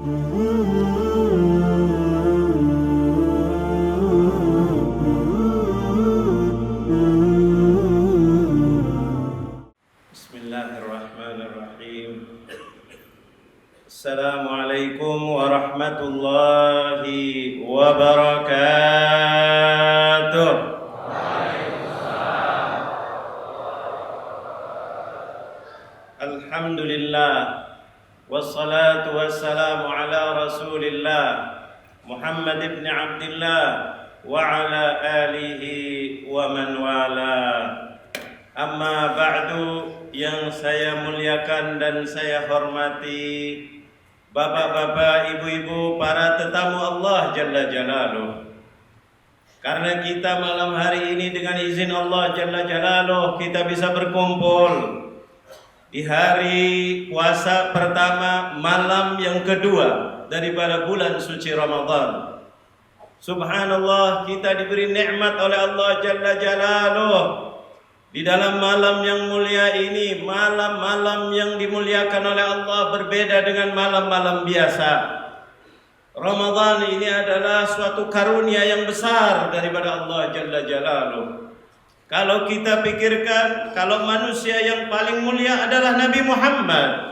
Bismillahirrahmanirrahim. Assalamualaikum warahmatullahi wabarakatuh. Alhamdulillah, wassalatu wassalamu ala rasulillah Muhammad ibn Abdillah wa ala alihi wa man wala. Amma ba'du, yang saya muliakan dan saya hormati bapak-bapak, ibu-ibu, para tetamu Allah Jalla Jalaluh. Karena kita malam hari ini dengan izin Allah Jalla Jalaluh kita bisa berkumpul di hari puasa pertama, malam yang kedua daripada bulan suci Ramadan. Subhanallah, kita diberi nikmat oleh Allah Jalla Jalaluh di dalam malam yang mulia ini. Malam-malam yang dimuliakan oleh Allah berbeda dengan malam-malam biasa. Ramadan ini adalah suatu karunia yang besar daripada Allah Jalla Jalaluh. Kalau kita pikirkan, kalau manusia yang paling mulia adalah Nabi Muhammad,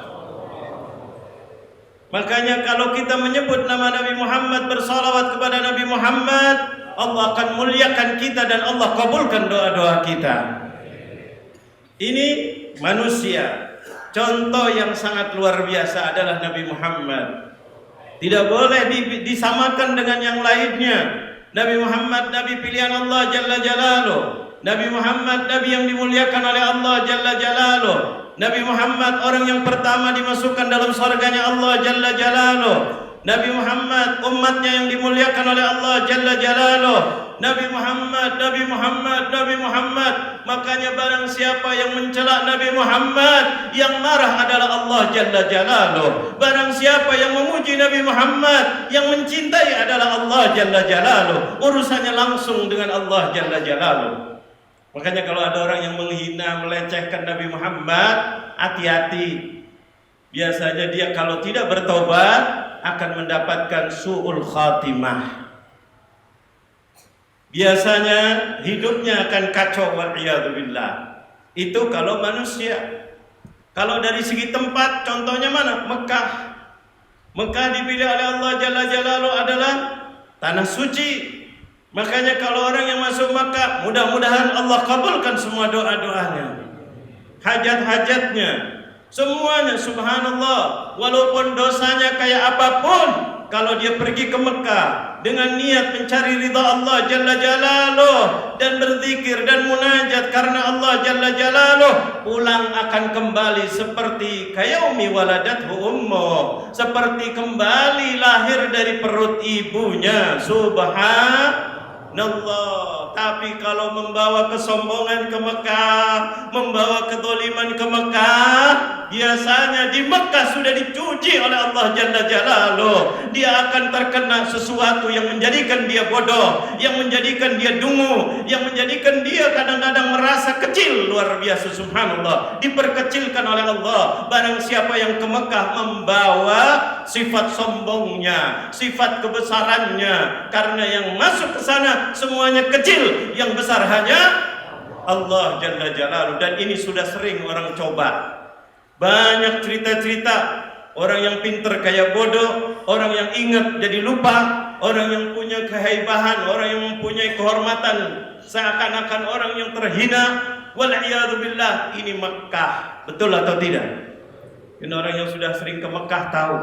makanya kalau kita menyebut nama Nabi Muhammad, bersalawat kepada Nabi Muhammad, Allah akan muliakan kita dan Allah kabulkan doa-doa kita. Ini manusia, contoh yang sangat luar biasa adalah Nabi Muhammad. Tidak boleh disamakan dengan yang lainnya. Nabi Muhammad, Nabi pilihan Allah Jalla Jalaluh. Nabi Muhammad, Nabi yang dimuliakan oleh Allah Jalla Jalaluh. Nabi Muhammad, orang yang pertama dimasukkan dalam surganya Allah Jalla Jalaluh. Nabi Muhammad, umatnya yang dimuliakan oleh Allah Jalla Jalaluh. Nabi Muhammad, Nabi Muhammad, Nabi Muhammad. Makanya barang siapa yang mencela Nabi Muhammad, yang marah adalah Allah Jalla Jalaluh. Barang siapa yang memuji Nabi Muhammad, yang mencintai adalah Allah Jalla Jalaluh. Urusannya langsung dengan Allah Jalla Jalaluh. Makanya kalau ada orang yang menghina, melecehkan Nabi Muhammad, hati-hati. Biasanya dia kalau tidak bertobat akan mendapatkan su'ul khatimah. Biasanya hidupnya akan kacau, wa'iyadzubillah. Itu kalau manusia. Kalau dari segi tempat, contohnya mana? Mekah. Mekah dipilih oleh Allah Jalla Jalaluh adalah tanah suci. Makanya kalau orang yang masuk Makkah, mudah-mudahan Allah kabulkan semua doa-doanya, hajat-hajatnya, semuanya. Subhanallah, walaupun dosanya kayak apapun, kalau dia pergi ke Mekah dengan niat mencari ridha Allah Jalla Jalaluh dan berzikir dan munajat karena Allah Jalla Jalaluh, pulang akan kembali seperti kayaumi waladathu ummu, seperti kembali lahir dari perut ibunya. Subhanallah. Tapi kalau membawa kesombongan ke Mekah, membawa kezaliman ke Mekah, biasanya di Mekah sudah dicuci oleh Allah Jalla Jalaluh. Dia akan terkena sesuatu yang menjadikan dia bodoh, yang menjadikan dia dungu, yang menjadikan dia kadang-kadang merasa kecil. Luar biasa, subhanallah, diperkecilkan oleh Allah. Barang siapa yang ke Mekah membawa sifat sombongnya, sifat kebesarannya, karena yang masuk ke sana semuanya kecil, yang besar hanya Allah Jalla Jalaluh. Dan ini sudah sering orang coba. Banyak cerita-cerita orang yang pintar kayak bodoh, orang yang ingat jadi lupa, orang yang punya kehaibahan, orang yang mempunyai kehormatan seakan-akan orang yang terhina. Wal'iyadzubillah. Ini Mekah, betul atau tidak? Ini orang yang sudah sering ke Mekah tahu.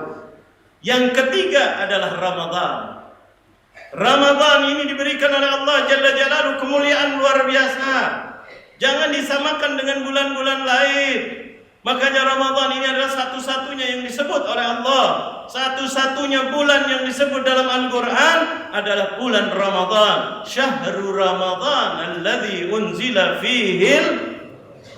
Yang ketiga adalah Ramadan. Ramadan ini diberikan oleh Allah Jalla Jalaluh kemuliaan luar biasa. Jangan disamakan dengan bulan-bulan lain. Makanya Ramadan ini adalah satu-satunya yang disebut oleh Allah. Satu-satunya bulan yang disebut dalam Al-Quran adalah bulan Ramadan. Syahrul Ramadan alladzi unzila fihil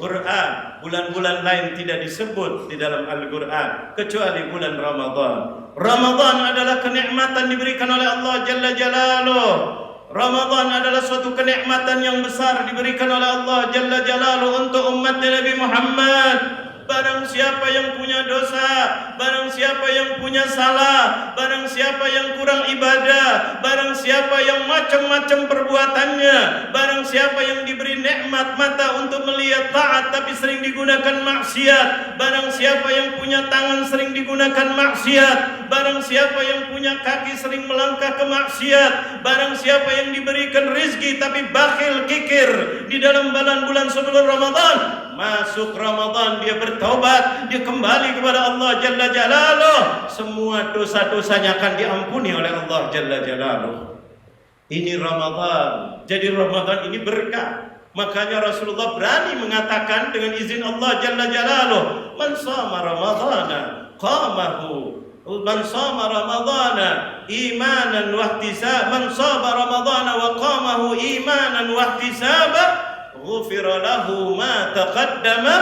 Quran. Bulan-bulan lain tidak disebut di dalam Al-Quran kecuali bulan Ramadan. Ramadan adalah kenikmatan diberikan oleh Allah Jalla Jalaluh. Ramadan adalah suatu kenikmatan yang besar diberikan oleh Allah Jalla Jalaluh untuk umat Nabi Muhammad. Barang siapa yang punya dosa, barang siapa yang punya salah, barang siapa yang kurang ibadah, barang siapa yang macam-macam perbuatannya, barang siapa yang diberi nikmat mata untuk melihat taat tapi sering digunakan maksiat, barang siapa yang punya tangan sering digunakan maksiat, barang siapa yang punya kaki sering melangkah ke maksiat, barang siapa yang diberikan rezeki tapi bakhil kikir di dalam bulan sebelum Ramadan, masuk Ramadan dia bertaubat, dia kembali kepada Allah Jalla Jalaluh, semua dosa-dosanya akan diampuni oleh Allah Jalla Jalaluh. Ini Ramadan. Jadi Ramadan ini berkah. Makanya Rasulullah berani mengatakan dengan izin Allah Jalla Jalaluh, man shama ramadhana qamahu, man shama ramadhana imanan wa ihtisaban, man shama ramadhana wa qamahu imanan wa ihtisaban, ghufira lahu ma taqaddama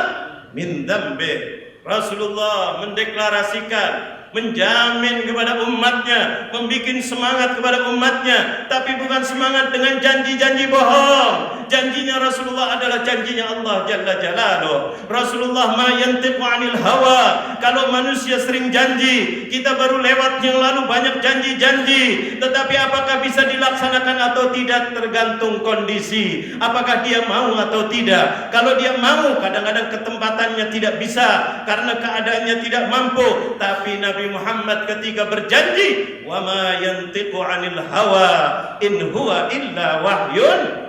min dhanbi. Rasulullah mendeklarasikan, menjamin kepada umatnya, membuat semangat kepada umatnya, tapi bukan semangat dengan janji-janji bohong. Janjinya Rasulullah adalah janjinya Allah Jalla Jalaluh. Rasulullah ma yantiqu 'anil hawa. Kalau manusia sering janji, kita baru lewat yang lalu banyak janji-janji, tetapi apakah bisa dilaksanakan atau tidak tergantung kondisi. Apakah dia mau atau tidak. Kalau dia mau, kadang-kadang ketempatannya tidak bisa karena keadaannya tidak mampu. Tapi Nabi Muhammad ketika berjanji, wa ma yantiqu 'anil hawa in huwa illa wahyun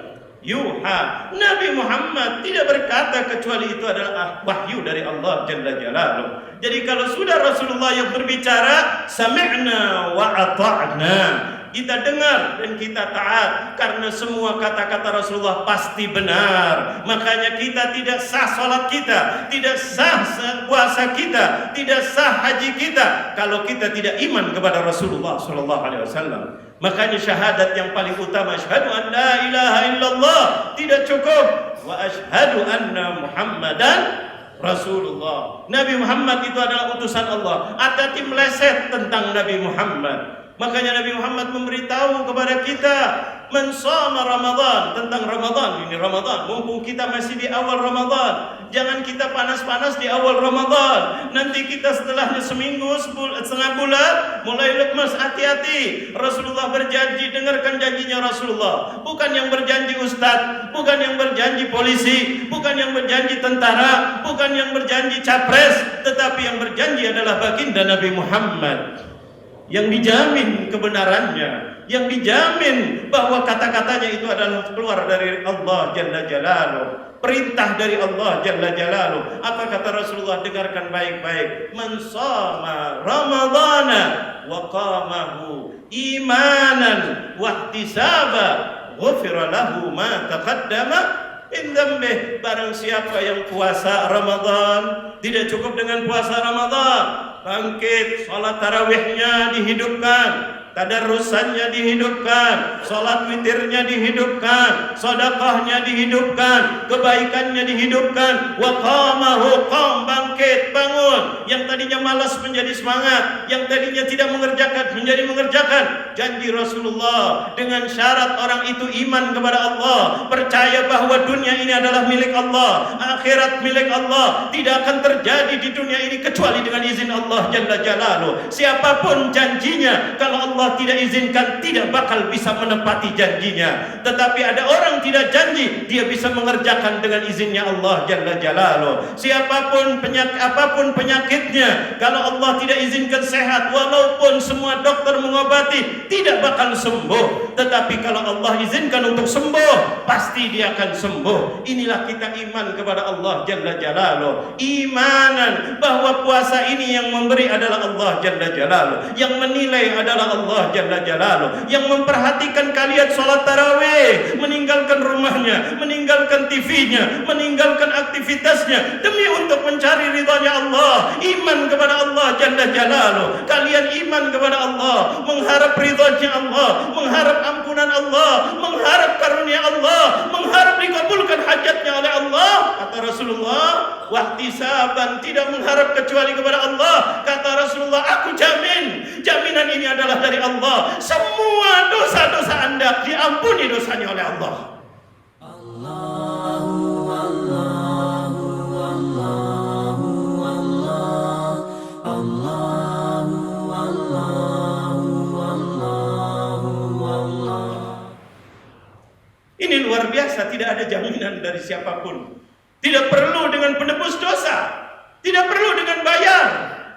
yuha. Nabi Muhammad tidak berkata kecuali itu adalah wahyu dari Allah Jalla Jalaluh. Jadi kalau sudah Rasulullah yang berbicara, sami'na wa ata'na, kita dengar dan kita taat, karena semua kata-kata Rasulullah pasti benar. Makanya kita tidak sah salat kita, tidak sah puasa kita, tidak sah haji kita kalau kita tidak iman kepada Rasulullah sallallahu alaihi wasallam. Makanya syahadat yang paling utama, asyhadu an la ilaha illallah, tidak cukup, wa asyhadu anna Muhammadan Rasulullah. Nabi Muhammad itu adalah utusan Allah. Hati-hati meleset tentang Nabi Muhammad. Makanya Nabi Muhammad memberitahu kepada kita, man shama Ramadan, tentang Ramadan. Ini Ramadan, mumpung kita masih di awal Ramadan, jangan kita panas-panas di awal Ramadan. Nanti kita setelahnya seminggu, setengah bulan mulai lemas. Hati-hati. Rasulullah berjanji, dengarkan janjinya Rasulullah. Bukan yang berjanji ustaz, bukan yang berjanji polisi, bukan yang berjanji tentara, bukan yang berjanji capres, tetapi yang berjanji adalah baginda Nabi Muhammad, yang dijamin kebenarannya, yang dijamin bahwa kata-katanya itu adalah keluar dari Allah Jalla Jalaluh, perintah dari Allah Jalla Jalaluh. Apa kata Rasulullah? Dengarkan baik-baik. Man shama ramadhana wa qamahu imanan wa ihtisaba, ghufira lahu ma taqaddama min dhanbi. Barang siapa yang puasa Ramadan, tidak cukup dengan puasa Ramadan, bangkit, salat tarawihnya dihidupkan, tadarrusannya dihidupkan, salat witirnya dihidupkan, sedekahnya dihidupkan, kebaikannya dihidupkan, wa qamahu, qam, bangkit, bangun. Yang tadinya malas menjadi semangat, yang tadinya tidak mengerjakan menjadi mengerjakan. Janji Rasulullah dengan syarat orang itu iman kepada Allah, percaya bahwa dunia ini adalah milik Allah, akhirat milik Allah, tidak akan terjadi di dunia ini kecuali dengan izin Allah Jalla Jalaluh. Siapapun janjinya, kalau Allah tidak izinkan, tidak bakal bisa menepati janjinya. Tetapi ada orang tidak janji, dia bisa mengerjakan dengan izinnya Allah Jalla Jalaluh. Siapapun apapun penyakitnya, kalau Allah tidak izinkan sehat, walaupun semua dokter mengobati, tidak bakal sembuh. Tetapi kalau Allah izinkan untuk sembuh, pasti dia akan sembuh. Inilah kita iman kepada Allah Jalla Jalaluh, imanan bahwa puasa ini yang memberi adalah Allah Jalla Jalaluh, yang menilai adalah Allah Jalla Jalaluh, yang memperhatikan kalian sholat tarawih, meninggalkan rumahnya, meninggalkan TV-nya, meninggalkan aktivitasnya demi untuk mencari ridhanya Allah, iman kepada Allah Jalla Jalaluh. Kalian iman kepada Allah, mengharap ridhanya Allah, mengharap ampunan Allah, mengharap karunia Allah, mengharap dikabulkan hajatnya oleh Allah. Kata Rasulullah, wahtisaban, tidak mengharap kecuali kepada Allah. Kata Rasulullah, aku jamin, jaminan ini adalah dari Allah. Semua dosa-dosa Anda diampuni dosanya oleh Allah. Allahu Allahu Allahu biasa, tidak ada jaminan dari siapapun. Tidak perlu dengan penebus dosa, tidak perlu dengan bayar,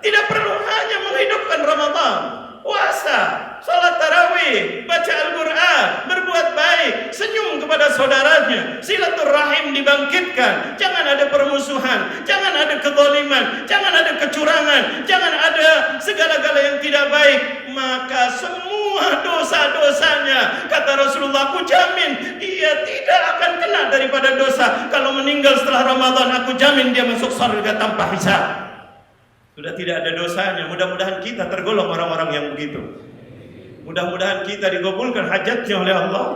tidak perlu, hanya menghidupkan Ramadan, puasa, salat tarawih, baca Al-Quran, berbuat baik, senyum kepada saudaranya, silaturahim dibangkitkan, jangan ada permusuhan, jangan ada kezaliman, jangan ada kecurangan, jangan ada segala-gala yang tidak baik, maka semua dosa-dosanya, kata Rasulullah, aku jamin dia tidak akan kena daripada dosa. Kalau meninggal setelah Ramadan, aku jamin dia masuk surga tanpa hisab. Sudah tidak ada dosanya. Mudah-mudahan kita tergolong orang-orang yang begitu. Mudah-mudahan kita dikabulkan hajatnya oleh Allah.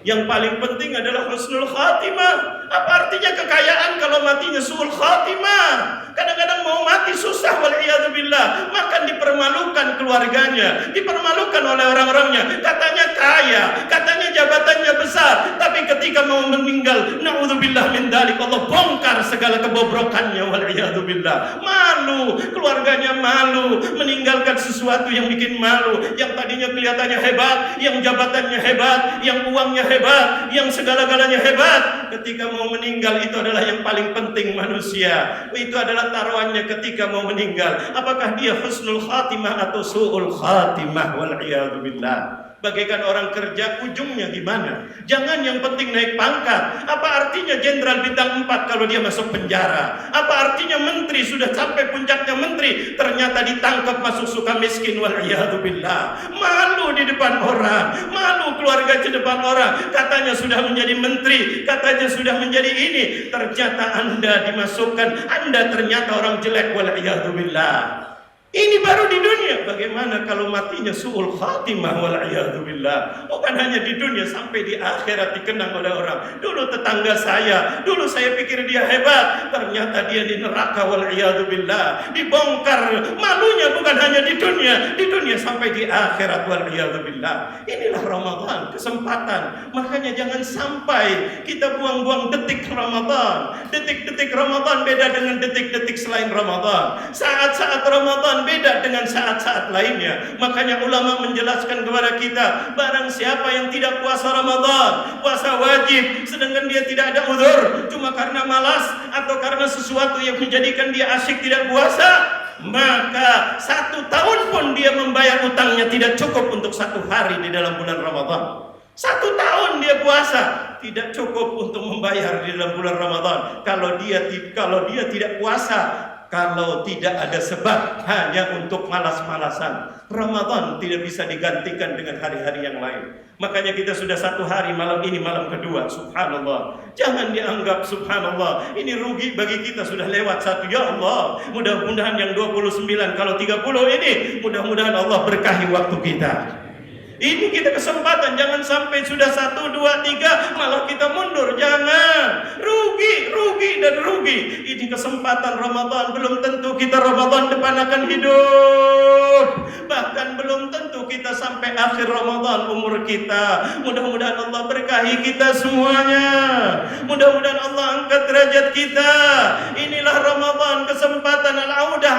Yang paling penting adalah husnul khatimah. Apa artinya kekayaan kalau matinya suul khatimah? Kadang-kadang mau mati susah, wal'iyadzubillah. Makan dipermalukan keluarganya, dipermalukan oleh orang-orangnya. Katanya kaya, katanya jabatannya besar, tapi ketika mau meninggal, na'udzubillah min dzalik, Allah bongkar segala kebobrokannya, wal'iyadzubillah. Malu, keluarganya malu, meninggalkan sesuatu yang bikin malu. Yang tadinya kelihatannya hebat, yang jabatannya hebat, yang uangnya hebat, yang segala-galanya hebat, ketika mau meninggal itu adalah yang paling penting manusia. Itu adalah taruhannya ketika mau meninggal. Apakah dia husnul khatimah atau su'ul khatimah, wal'iyadzubillah. Bagaikan orang kerja, ujungnya gimana? Jangan yang penting naik pangkat. Apa artinya jenderal bintang 4 kalau dia masuk penjara? Apa artinya menteri sudah sampai puncaknya menteri, ternyata ditangkap masuk suka miskin, wal'iyadzubillah. Malu di depan orang, malu keluarga di depan orang. Katanya sudah menjadi menteri, katanya sudah menjadi ini, ternyata Anda dimasukkan, Anda ternyata orang jelek, wal'iyadzubillah. Ini baru di dunia. Bagaimana kalau matinya su'ul khatimah, wal'iyadzubillah. Bukan hanya di dunia, sampai di akhirat dikenang oleh orang. Dulu tetangga saya, dulu saya pikir dia hebat, ternyata dia di neraka, wal'iyadzubillah. Dibongkar malunya bukan hanya di dunia sampai di akhirat, wal'iyadzubillah. Inilah Ramadan, kesempatan. Makanya jangan sampai kita buang-buang detik Ramadan. Detik-detik Ramadan beda dengan detik-detik selain Ramadan. Saat-saat Ramadan beda dengan saat-saat lainnya. Makanya ulama menjelaskan kepada kita, barang siapa yang tidak puasa Ramadan, puasa wajib, sedangkan dia tidak ada uzur, cuma karena malas atau karena sesuatu yang menjadikan dia asyik tidak puasa, maka 1 tahun pun dia membayar utangnya tidak cukup untuk 1 hari di dalam bulan Ramadan. 1 tahun dia puasa tidak cukup untuk membayar di dalam bulan Ramadan. Kalau dia tidak puasa, kalau tidak ada sebab, hanya untuk malas-malasan, Ramadan tidak bisa digantikan dengan hari-hari yang lain. Makanya kita sudah 1 hari, malam ini malam kedua. Subhanallah. Jangan dianggap subhanallah, ini rugi bagi kita, sudah lewat 1. Ya Allah, mudah-mudahan yang 29, kalau 30 ini, mudah-mudahan Allah berkahi waktu kita. Ini kita kesempatan, jangan sampai sudah 1, 2, 3 malah kita mundur. Jangan, rugi dan rugi. Ini kesempatan Ramadan, belum tentu kita Ramadan depan akan hidup. Bahkan belum tentu kita sampai akhir Ramadan umur kita. Mudah-mudahan Allah berkahi kita semuanya. Mudah-mudahan Allah angkat derajat kita. Inilah Ramadan, kesempatan al-audah,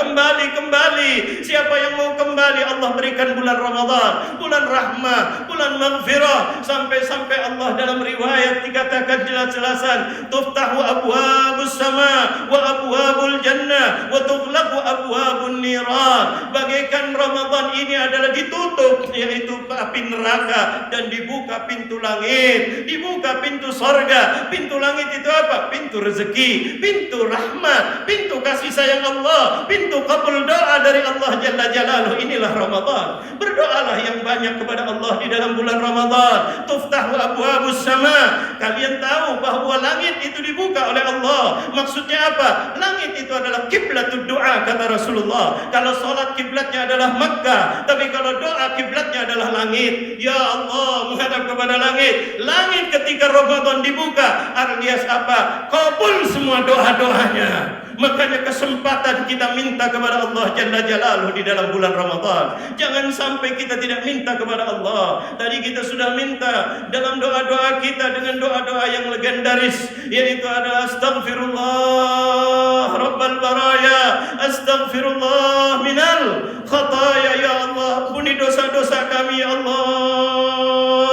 kembali. Siapa yang mau kembali, Allah berikan bulan Ramadan, bulan rahmah, bulan maghfirah. Sampai-sampai Allah dalam riwayat dikatakan jelas-jelasan, tuftahu abwabus sama wa abwabul jannah wa tughlaqu abwabun niran. Bagaikan Ramadan ini adalah ditutup, yaitu api neraka, dan dibuka pintu langit, dibuka pintu sorga. Pintu langit itu apa? Pintu rezeki, pintu rahmat, pintu kasih sayang Allah, pintu kabul doa dari Allah Jalla Jalaluhu. Inilah Ramadan. Berdoalah yang banyak kepada Allah di dalam bulan Ramadan. Tuftahu abwabus sama. Kalian tahu bahwa langit itu dibuka oleh Allah. Maksudnya apa? Langit itu adalah kiblatud doa, kata Rasulullah. Kalau salat kiblatnya adalah Makkah, tapi kalau doa kiblatnya adalah langit. Ya Allah, menghadap kepada langit. Langit ketika Ramadan dibuka, alias apa? Kabul semua doa-doanya. Makanya kesempatan kita minta kepada Allah Jalla Jalaluhu di dalam bulan Ramadan. Jangan sampai kita tidak minta kepada Allah. Tadi kita sudah minta dalam doa-doa kita dengan doa-doa yang legendaris, yaitu adalah astaghfirullah rabbal baraya, astaghfirullah minal khataya. Ya Allah, ampuni dosa-dosa kami ya Allah.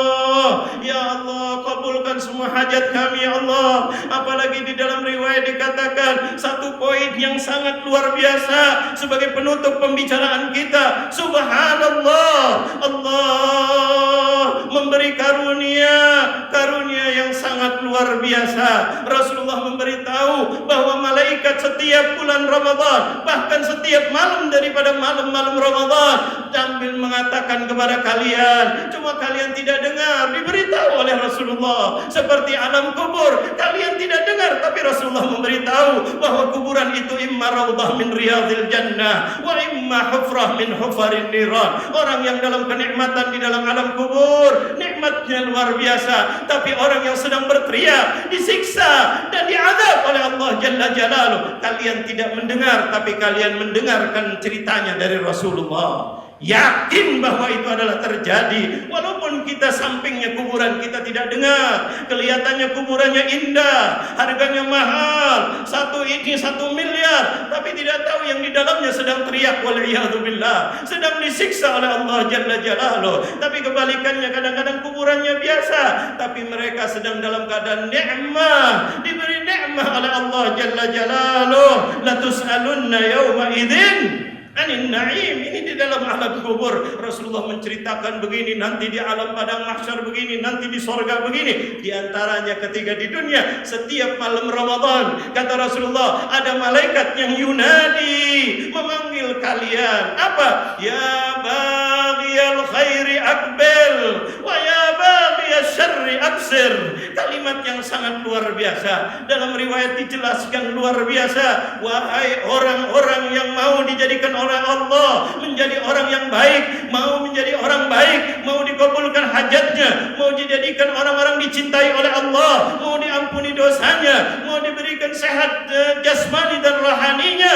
Ya Allah, kabulkan semua semua hajat kami ya Allah. Apalagi di dalam riwayat dikatakan satu poin yang sangat luar biasa sebagai penutup pembicaraan kita. Subhanallah, Allah memberi karunia yang sangat luar biasa. Rasulullah memberitahu bahwa malaikat setiap bulan Ramadan, bahkan setiap malam daripada malam-malam Ramadan, sambil mengatakan kepada kalian, cuma kalian tidak dengar, diberitahu oleh Rasulullah. Seperti alam kubur, kalian tidak dengar, tapi Rasulullah memberitahu bahwa kuburan itu imma raudhah min riyadil jannah wa imma hufrah min hufarin niran. Orang yang dalam kenikmatan di dalam alam kubur, nikmatnya luar biasa, tapi orang yang sedang berteriak, disiksa dan diazab oleh Allah Jalla Jalaluh, kalian tidak mendengar, tapi kalian mendengarkan ceritanya dari Rasulullah. Yakin bahwa itu adalah terjadi. Walaupun kita sampingnya kuburan, kita tidak dengar. Kelihatannya kuburannya indah, harganya mahal, 1 miliar, tapi tidak tahu yang di dalamnya sedang teriak waliyadzubillah, sedang disiksa oleh Allah Jalla Jalaluh. Tapi kebalikannya, kadang-kadang kuburannya biasa, tapi mereka sedang dalam keadaan nikmat, diberi nikmat oleh Allah Jalla Jalaluh. La tus'alunna yawma idzin anin na'im. Ini di dalam alam kubur. Rasulullah menceritakan begini, nanti di alam padang mahsyar begini, nanti di sorga begini. Di antaranya ketika di dunia, setiap malam Ramadan, kata Rasulullah, ada malaikat yang yunadi, memanggil kalian. Apa? Ya baghiyal khairi aqbil wa ya baghiyal syarri aqsir. Kalimat yang sangat luar biasa. Dalam riwayat dijelaskan luar biasa. Wahai orang-orang yang mau dijadikan oleh Allah menjadi orang yang baik, mau menjadi orang baik, mau dikabulkan hajatnya, mau dijadikan orang-orang dicintai oleh Allah, mau diampuni dosanya, mau diberikan sehat jasmani dan rohaninya,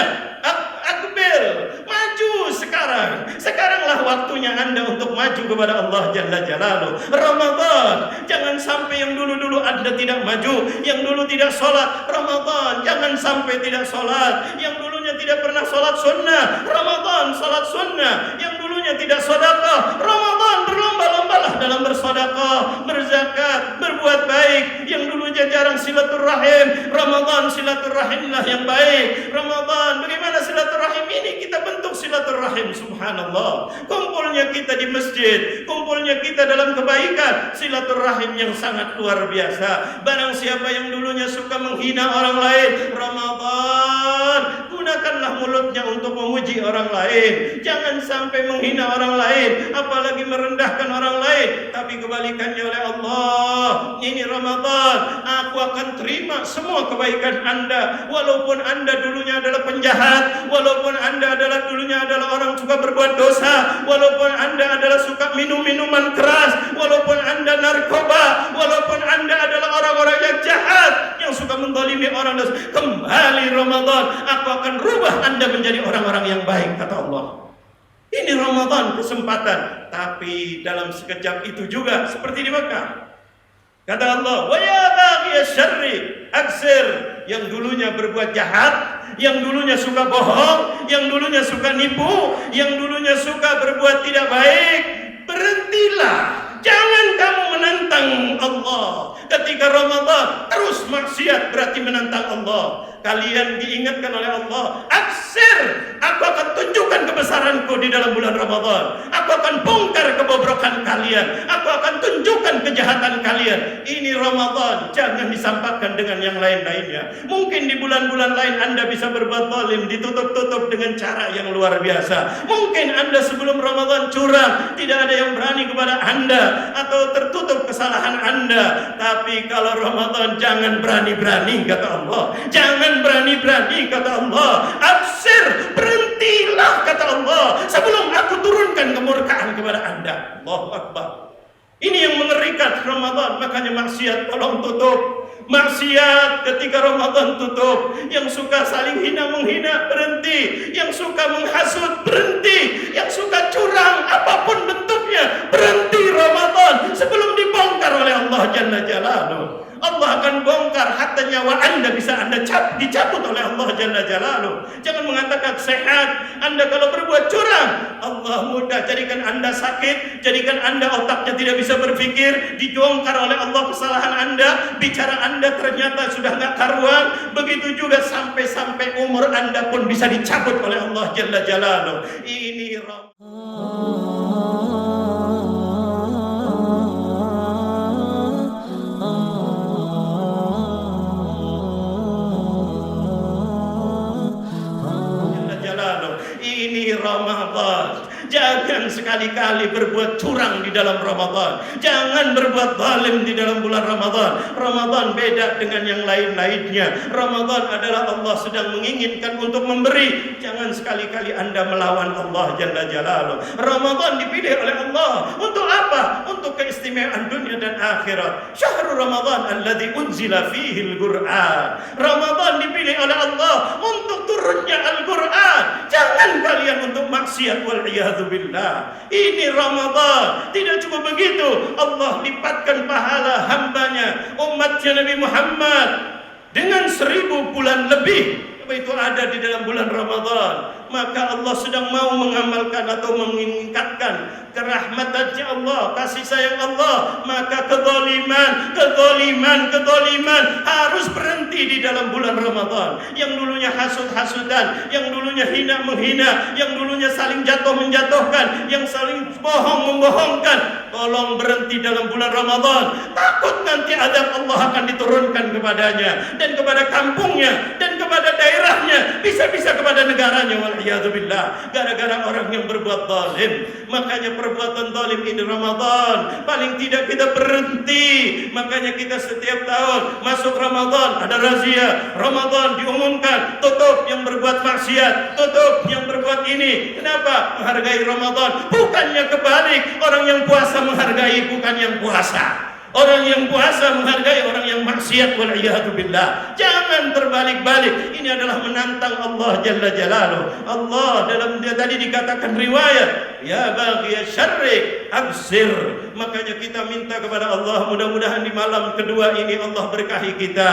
akbil, maju sekarang. Sekaranglah waktunya Anda untuk maju kepada Allah Jalla Jalaluh. Ramadan, jangan sampai yang dulu-dulu Anda tidak maju, yang dulu tidak sholat. Ramadan, jangan sampai tidak sholat. Yang dulunya tidak pernah sholat sunnah, Ramadan sholat sunnah. Yang dulunya tidak sedekah, Ramadan berlomba-lombalah dalam bersedekah, berzakat, berbuat baik. Yang dulunya jarang silaturahim, Ramadan silaturahimlah yang baik. Ramadan, bagaimana silaturahim ini kita bentuk silaturahim? Subhanallah, kumpulnya kita di masjid, kumpulnya kita dalam kebaikan, silaturahim yang sangat luar biasa. Barang siapa yang dulunya suka menghina orang lain, Ramadan, gunakanlah mulutnya untuk memuji orang lain. Jangan sampai menghina orang lain, apalagi merendahkan orang lain. Tapi kebalikannya oleh Allah, ini Ramadan, aku akan terima semua kebaikan Anda. Walaupun Anda dulunya adalah penjahat, walaupun Anda dulunya adalah orang suka berbuat dosa, walaupun Anda adalah suka minum minuman keras, walaupun Anda narkoba, walaupun Anda adalah orang-orang yang jahat, yang suka menzalimi orang, kembali Ramadan, aku akan rubah Anda menjadi orang-orang yang baik, kata Allah. Ini Ramadan, kesempatan. Tapi dalam sekejap itu juga seperti di Mekah, kata Allah, wa ya baghiyasy syarri aksir. Yang dulunya berbuat jahat, yang dulunya suka bohong, yang dulunya suka nipu, yang dulunya suka berbuat tidak baik, berhentilah. Jangan kamu menantang Allah. Ketika Ramadan terus maksiat berarti menantang Allah. Kalian diingatkan oleh Allah, aksir, aku akan tunjukkan kebesaranku di dalam bulan Ramadan. Aku akan bongkar kebobrokan kalian, aku akan tunjukkan kejahatan kalian. Ini Ramadan, jangan disampaikan dengan yang lain-lainnya. Mungkin di bulan-bulan lain Anda bisa berbuat zalim, ditutup-tutup dengan cara yang luar biasa. Mungkin Anda sebelum Ramadan curang, tidak ada yang berani kepada Anda, atau tertutup kesalahan Anda. Tapi kalau Ramadan, jangan berani-berani, kata Allah. Jangan berani-berani, kata Allah. Absir, berhentilah, kata Allah, sebelum aku turunkan kemurkaan kepada Anda. Allahu Akbar. Ini yang mengerikan Ramadan. Makanya maksiat tolong tutup. Maksiat ketika Ramadan tutup. Yang suka saling hina-menghina, berhenti. Yang suka menghasut, berhenti. Yang suka curang, apapun bentuknya, berhenti Ramadan sebelum dibongkar oleh Allah Jalla Jalaluh. Allah akan bongkar harta nyawa Anda bisa dicabut oleh Allah Jalla Jalaluh. Jangan mengatakan sehat. Anda kalau berbuat curang, Allah mudah jadikan Anda sakit, jadikan Anda otaknya tidak bisa berpikir, dibongkar oleh Allah kesalahan Anda, bicara Anda ternyata sudah nggak karuan. Begitu juga sampai umur Anda pun bisa dicabut oleh Allah Jalla Jalaluh. Ini Ramadan. Jangan sekali-kali berbuat curang di dalam Ramadan. Jangan berbuat zalim di dalam bulan Ramadan. Ramadan beda dengan yang lain-lainnya. Ramadan adalah Allah sedang menginginkan untuk memberi. Jangan sekali-kali Anda melawan Allah Jalla Jalaluh. Ramadan dipilih oleh Allah untuk apa? Untuk keistimewaan dunia dan akhirat. Syahrul Ramadan alladzi unzila fihi al-Qur'an. Ramadan dipilih oleh Allah untuk turunnya Al-Qur'an. Jangan kalian untuk maksiat wal iyadzu billah. Ini Ramadan. Tidak cuma begitu, Allah lipatkan pahala hambanya, umatnya Nabi Muhammad dengan 1000 bulan lebih. Itu ada di dalam bulan Ramadan. Maka Allah sedang mau mengamalkan atau meningkatkan kerahmatannya Allah, kasih sayang Allah. Maka kezaliman harus berhenti di dalam bulan Ramadan. Yang dulunya hasud-hasudan, yang dulunya hina menghina, yang dulunya saling jatuh menjatuhkan, yang saling bohong membohongkan, tolong berhenti dalam bulan Ramadan. Takut nanti azab Allah akan diturunkan kepadanya dan kepada kampungnya dan kepada daerahnya, bisa-bisa kepada negaranya. Waliyadzubillah, gara-gara orang yang berbuat zalim. Makanya perbuatan zalim ini Ramadan paling tidak kita berhenti. Makanya kita setiap tahun masuk Ramadan ada razia. Ramadan diumumkan, tutup yang berbuat maksiat, tutup yang berbuat ini. Kenapa? Menghargai Ramadan. Bukannya kebalik, orang yang puasa menghargai bukan yang puasa. Orang yang puasa menghargai orang yang maksiat, wal'iyatubillah. Jangan terbalik-balik. Ini adalah menantang Allah Jalla Jalaluh. Allah dalam dia tadi dikatakan riwayat, ya baghiya syarri absir. Makanya kita minta kepada Allah, mudah-mudahan di malam kedua ini Allah berkahi kita.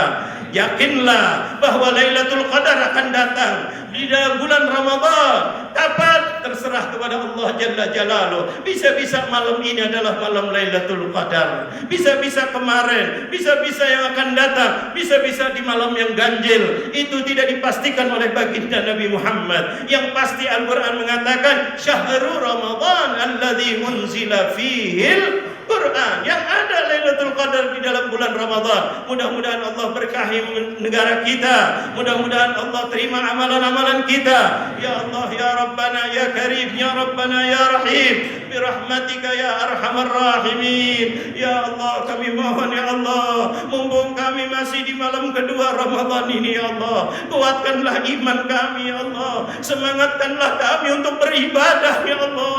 Yakinlah bahwa Lailatul Qadar akan datang di dalam bulan Ramadan. Kapan? Terserah kepada Allah Jalla Jalaluh. Bisa-bisa malam ini adalah malam Lailatul Qadar. Bisa-bisa kemarin, bisa-bisa yang akan datang, bisa-bisa di malam yang ganjil. Itu tidak dipastikan oleh baginda Nabi Muhammad. Yang pasti Al-Quran mengatakan Syahrul Ramadan alladzi unzila fihil Quran. Yang ada Lailatul Qadar di dalam bulan Ramadan. Mudah-mudahan Allah berkahi negara kita. Mudah-mudahan Allah terima amalan-amalan kita. Ya Allah, ya Rabbana, ya Karim, ya Rabbana, ya Rahim, birahmatika ya Arhamar Rahimin. Ya Allah, kami mohon ya Allah, mumpung kami masih di malam kedua Ramadan ini ya Allah, kuatkanlah iman kami ya Allah, semangatkanlah kami untuk beribadah ya Allah.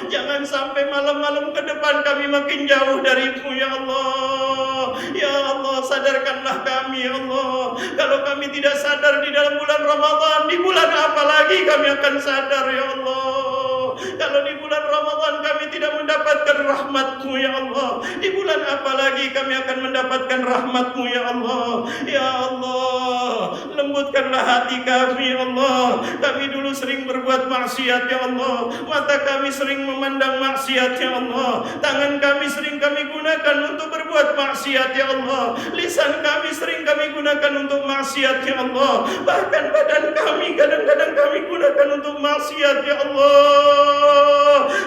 Jangan sampai malam-malam ke depan kami makin jauh darimu ya Allah. Ya Allah, sadarkanlah kami ya Allah. Kalau kami tidak sadar di dalam bulan Ramadan, di bulan apa lagi kami akan sadar ya Allah. Kalau di bulan Ramadan kami tidak mendapatkan rahmat-Mu ya Allah, di bulan apa lagi kami akan mendapatkan rahmat-Mu ya Allah. Ya Allah, lembutkanlah hati kami ya Allah. Kami dulu sering berbuat maksiat ya Allah, mata kami sering memandang maksiat ya Allah, tangan kami sering kami gunakan untuk berbuat maksiat ya Allah, lisan kami sering kami gunakan untuk maksiat ya Allah, bahkan badan kami kadang-kadang kami gunakan untuk maksiat ya Allah.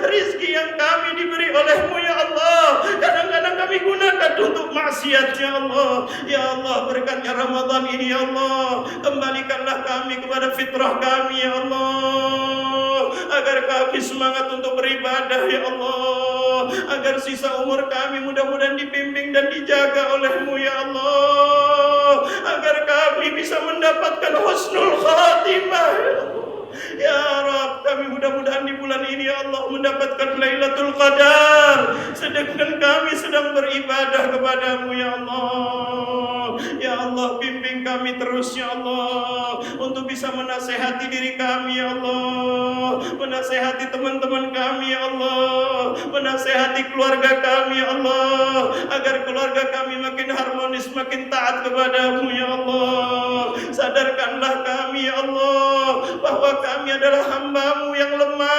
Rizki yang kami diberi oleh-Mu ya Allah, kadang-kadang kami gunakan untuk maksiat ya Allah. Ya Allah, berkatnya Ramadan ini ya Allah, kembalikanlah kami kepada fitrah kami ya Allah, agar kami semangat untuk beribadah ya Allah, agar sisa umur kami mudah-mudahan dibimbing dan dijaga oleh-Mu ya Allah, agar kami bisa mendapatkan husnul khatimah ya Allah. Ya Rabb, kami mudah-mudahan di bulan ini ya Allah mendapatkan Lailatul Qadar, sedangkan kami sedang beribadah kepada-Mu ya Allah. Ya Ya Allah, bimbing kami terus ya Allah, untuk bisa menasehati diri kami ya Allah, menasehati teman-teman kami ya Allah, menasehati keluarga kami ya Allah, agar keluarga kami makin harmonis, makin taat kepadamu ya Allah. Sadarkanlah kami ya Allah, bahwa kami adalah hamba-Mu yang lemah.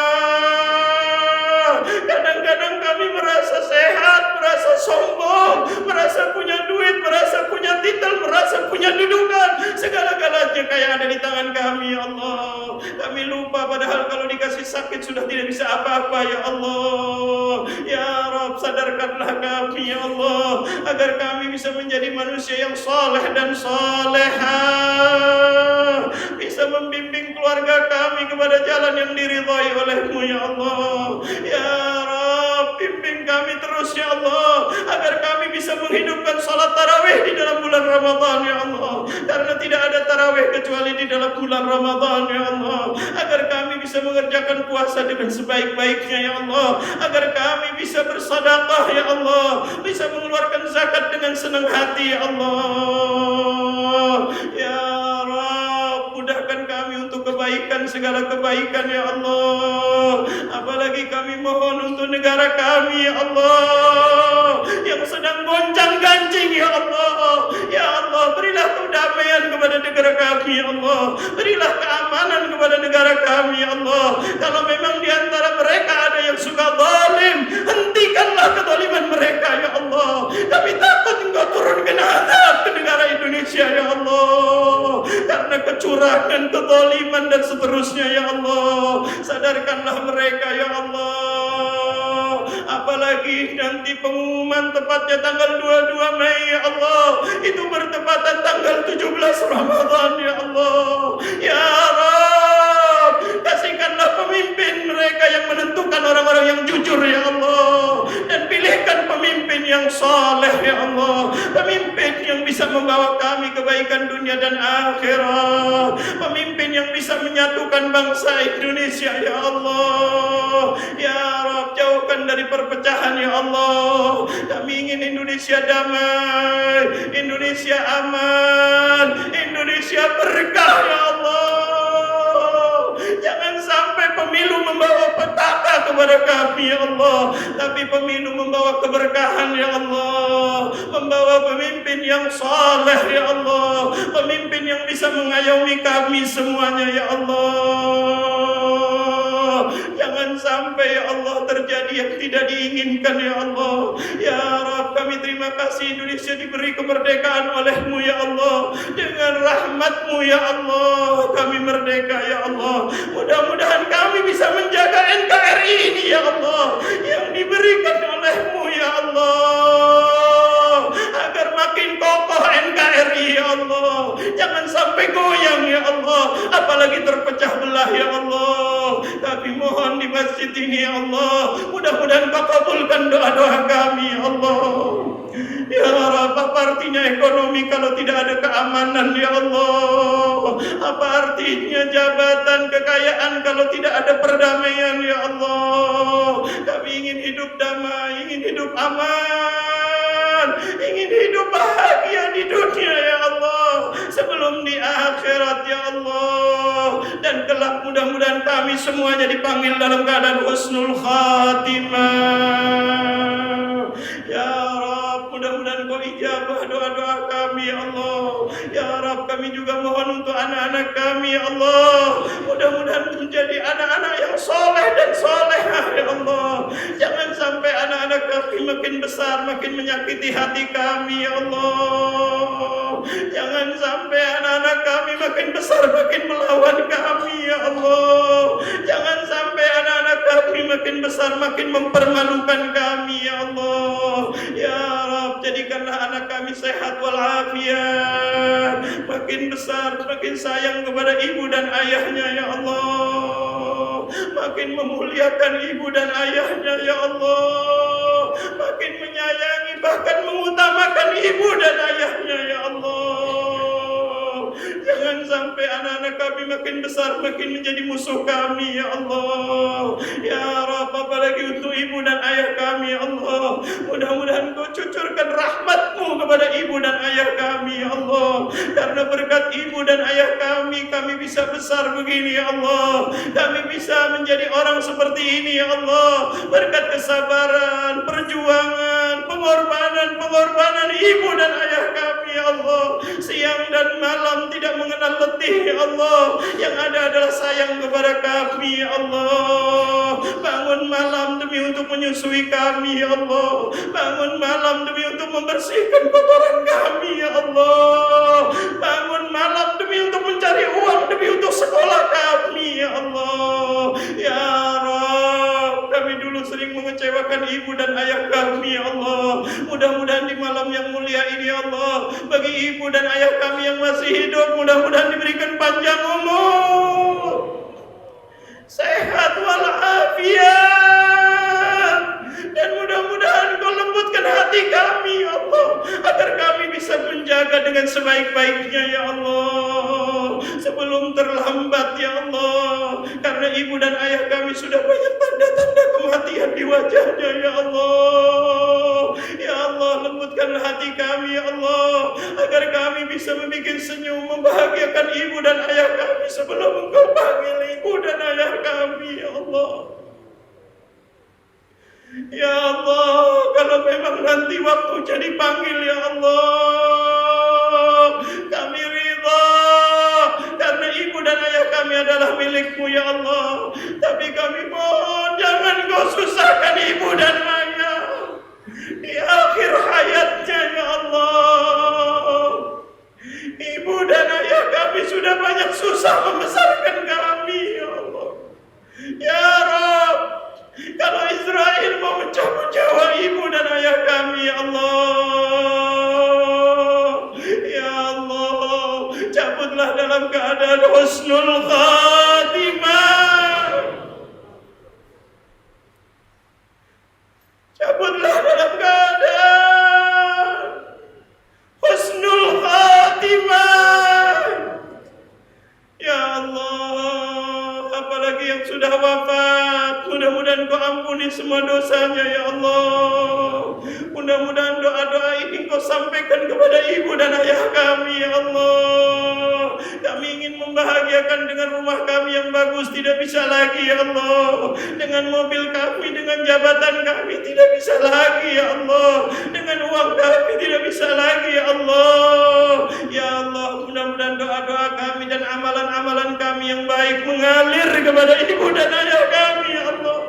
Kadang-kadang kami merasa sehat, merasa sombong, merasa punya duit, merasa punya titel, merasa punya dudukan. Segala-galanya kayak ada di tangan kami ya Allah. Kami lupa padahal kalau dikasih sakit sudah tidak bisa apa-apa ya Allah. Ya Rabb, sadarkanlah kami ya Allah, agar kami bisa menjadi manusia yang saleh dan salehah, bisa membimbing keluarga kami kepada jalan yang diridhai oleh-Mu ya Allah. Ya Rabb, bimbing kami terus ya Allah, agar kami bisa menghidupkan salat tarawih di dalam bulan Ramadan ya Allah, karena tidak ada tarawih kecuali di dalam bulan Ramadan ya Allah. Agar kami bisa mengerjakan puasa dengan sebaik-baiknya ya Allah, agar kami bisa bersedekah ya Allah, bisa mengeluarkan zakat dengan senang hati ya Allah. Ya Rabb, mudahkan kami untuk kebaikan, segala kebaikan ya Allah. Apalagi kami mohon untuk negara kami ya Allah, yang sedang goncang-gancing ya Allah. Ya Allah, berilah kedamaian kepada negara kami ya Allah, berilah keamanan kepada negara kami ya Allah. Kalau memang di antara mereka ada yang suka zalim, hentikanlah kezaliman mereka ya Allah. Kami takut Engkau turunkan azab ke negara Indonesia ya Allah, karena kecurangan, kezaliman dan seterusnya ya Allah. Sadarkanlah mereka ya Allah. Apalagi nanti pengumuman tepatnya tanggal 22 Mei ya Allah, itu bertepatan tanggal 17 Ramadan ya Allah. Ya Rabb, kasihkanlah pemimpin mereka yang menentukan orang-orang yang jujur ya Allah, dan pilihkan pemimpin yang saleh ya Allah, pemimpin yang bisa membawa kami kebaikan dunia dan akhirat, pemimpin yang bisa menyatukan bangsa Indonesia ya Allah. Ya Rabb, jauhkan dari perpecahan ya Allah. Kami ingin Indonesia damai, Indonesia aman, Indonesia berkah ya Allah. Jangan sampai pemilu membawa petaka kepada kami ya Allah, tapi pemilu membawa keberkahan ya Allah, membawa pemimpin yang saleh ya Allah, pemimpin yang bisa mengayomi kami semuanya ya Allah. Jangan sampai ya Allah terjadi yang tidak diinginkan ya Allah. Ya Rabb, kami terima kasih Indonesia diberi kemerdekaan oleh-Mu ya Allah. Dengan rahmat-Mu ya Allah, kami merdeka ya Allah. Mudah-mudahan kami bisa menjaga NKRI ini ya Allah, yang diberikan oleh-Mu ya Allah, agar makin kokoh NKRI ya Allah. Jangan sampai goyang ya Allah, apalagi terpecah belah ya Allah. Kami mohon di masjid ini ya Allah, mudah-mudahan Kau kabulkan doa-doa kami ya Allah. Ya Rabb, apa artinya ekonomi kalau tidak ada keamanan ya Allah? Apa artinya jabatan, kekayaan kalau tidak ada perdamaian ya Allah? Kami ingin hidup damai, ingin hidup aman, ingin hidup bahagia di dunia ya Allah, sebelum di akhirat ya Allah. Dan kelak mudah-mudahan kami semuanya dipanggil dalam keadaan husnul khatimah. Ya Rabb, mudah-mudahan Kau ijabah doa-doa kami ya Allah. Ya Rabb, kami juga mohon untuk anak-anak kami ya Allah, mudah-mudahan menjadi anak-anak yang soleh dan solehah ya Allah. Jangan sampai anak-anak kami makin besar makin menyakiti hati kami ya Allah. Jangan sampai anak-anak kami makin besar makin melawan kami ya Allah. Jangan sampai anak-anak kami makin besar makin mempermalukan kami ya Allah. Ya Rabb, jadikanlah anak kami sehat walafiat, makin besar makin sayang kepada ibu dan ayahnya ya Allah, makin memuliakan ibu dan ayahnya ya Allah, makin menyayangi bahkan mengutamakan ibu dan ayahnya ya Allah. Jangan sampai anak-anak kami makin besar makin menjadi musuh kami ya Allah. Ya Rabb, apalagi untuk ibu dan ayah kami ya Allah, mudah-mudahan Kau cuci kucurkan rahmat-Mu kepada ibu dan ayah kami ya Allah. Karena berkat ibu dan ayah kami bisa besar begini ya Allah. Kami bisa menjadi orang seperti ini ya Allah. Berkat kesabaran, perjuangan, pengorbanan ibu dan ayah kami ya Allah. Siang dan malam tidak mengenal letih ya Allah. Yang ada adalah sayang kepada kami ya Allah. Bangun malam demi untuk menyusui kami ya Allah. Bangun malam demi untuk membersihkan kotoran kami ya Allah. Bangun malam demi untuk mencari uang, demi untuk sekolah kami ya Allah. Ya Rabb, kami dulu sering mengecewakan ibu dan ayah kami ya Allah. Mudah-mudahan di malam yang mulia ini ya Allah, bagi ibu dan ayah kami yang masih hidup, mudah-mudahan diberikan panjang umur, sehat walafiat, dan mudah-mudahan Kau lembutkan hati kami ya Allah, agar kami bisa menjaga dengan sebaik-baiknya ya Allah, sebelum terlambat ya Allah. Karena ibu dan ayah kami sudah banyak tanda-tanda kematian di wajahnya ya Allah. Ya Allah, lembutkan hati kami ya Allah, agar kami bisa membuat senyum, membahagiakan ibu dan ayah kami sebelum Engkau panggil ibu dan ayah kami ya Allah. Ya Allah, kalau memang nanti waktunya dipanggil ya Allah, kami ridha, karena ibu dan ayah kami adalah milik-Mu ya Allah. Tapi kami mohon jangan Kau susahkan ibu dan ayah di akhir hayatnya ya Allah. Ibu dan ayah kami sudah banyak susah membesarkan kami ya Allah. Ya Rabb, kalau Israel mau mencabut nyawa ibu dan ayah kami ya Allah, ya Allah, cabutlah dalam keadaan husnul khatimah. Cabutlah dalam keadaan husnul khatimah. Ya Allah, apalagi yang sudah wafat, mudah-mudahan Kau ampuni semua dosanya ya Allah. Mudah-mudahan doa-doa ini Kau sampaikan kepada ibu dan ayah kami ya Allah. Kami ingin membahagiakan dengan rumah kami yang bagus, tidak bisa lagi ya Allah. Dengan mobil kami, dengan jabatan kami, tidak bisa lagi ya Allah. Dengan uang kami, tidak bisa lagi ya Allah. Ya Allah, mudah-mudahan doa-doa kami dan amalan-amalan kami yang baik mengalir kepada ibu dan ayah kami ya Allah.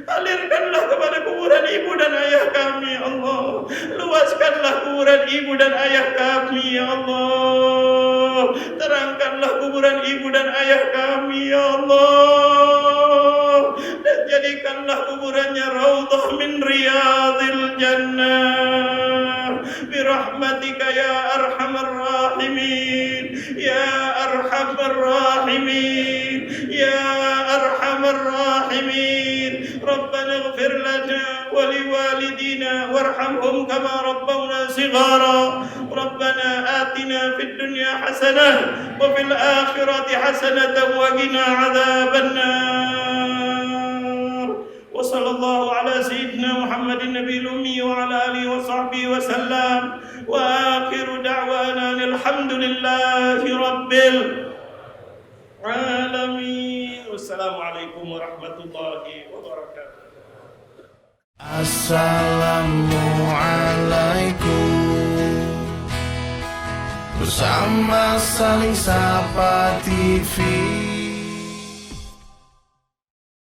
Alirkanlah kepada kuburan ibu dan ayah kami ya Allah. Luaskanlah kuburan ibu dan ayah kami ya Allah. Terangkanlah kuburan ibu dan ayah kami ya Allah. Dan jadikanlah kuburannya raudhah min riyadil jannah. Birahmatika ya arhamar rahimin, ya arhamar rahimin, ya arhamar rahimin. ربنا اغفر لنا ولوالدينا وارحمهم كما ربونا صغارا ربنا آتنا في الدنيا حسنة وفي الآخرة حسنة وقنا عذاب النار وصلى الله على سيدنا محمد النبي الأمي وعلى آله وصحبه وسلم وآخر دعوانا الحمد لله رب العالمين. Wassalamualaikum warahmatullahi wabarakatuh. Assalamualaikum. Bersama Saling Sapa TV.